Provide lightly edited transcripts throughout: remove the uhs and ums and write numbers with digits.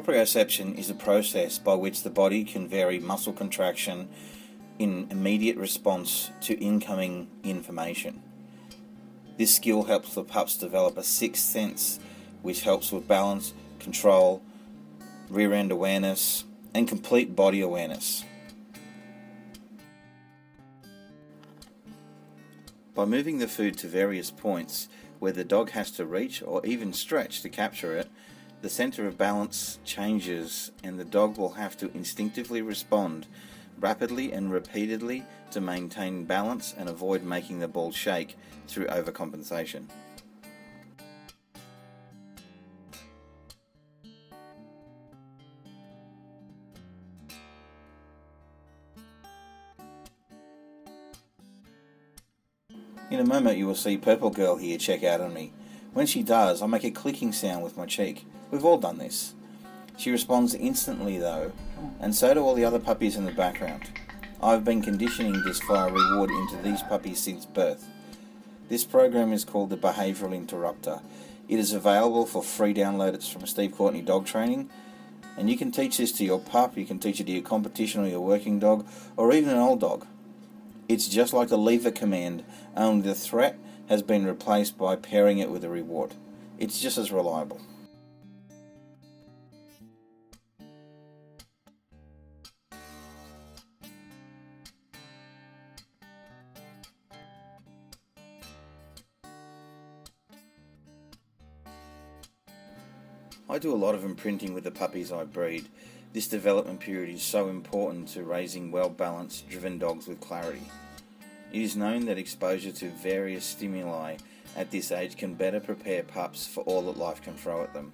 Proprioception is a process by which the body can vary muscle contraction in immediate response to incoming information. This skill helps the pups develop a sixth sense, which helps with balance, control, rear end awareness, and complete body awareness. By moving the food to various points where the dog has to reach or even stretch to capture it, the center of balance changes and the dog will have to instinctively respond rapidly and repeatedly to maintain balance and avoid making the ball shake through overcompensation. In a moment you will see Purple Girl here check out on me. When she does, I make a clicking sound with my cheek. We've all done this. She responds instantly though, and so do all the other puppies in the background. I've been conditioning this via reward into these puppies since birth. This program is called the Behavioural Interrupter. It is available for free download. It's from Steve Courtney Dog Training, and you can teach this to your pup, you can teach it to your competition or your working dog, or even an old dog. It's just like the lever command, only the threat has been replaced by pairing it with a reward. It's just as reliable. I do a lot of imprinting with the puppies I breed. This development period is so important to raising well-balanced, driven dogs with clarity. It is known that exposure to various stimuli at this age can better prepare pups for all that life can throw at them.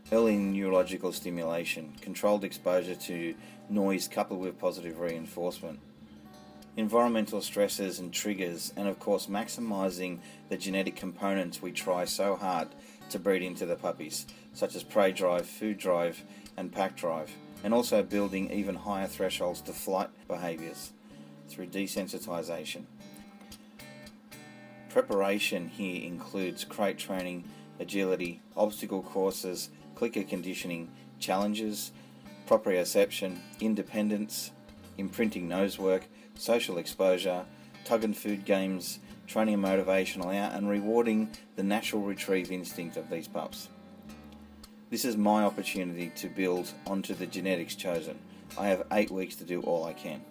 Early neurological stimulation, controlled exposure to noise coupled with positive reinforcement, environmental stresses and triggers, and of course maximising the genetic components we try so hard to breed into the puppies, such as prey drive, food drive and pack drive, and also building even higher thresholds to flight behaviours through desensitization. Preparation here includes crate training, agility, obstacle courses, clicker conditioning, challenges, proprioception, independence, imprinting nose work, social exposure, tug and food games, training and motivational out, and rewarding the natural retrieve instinct of these pups. This is my opportunity to build onto the genetics chosen. I have 8 weeks to do all I can.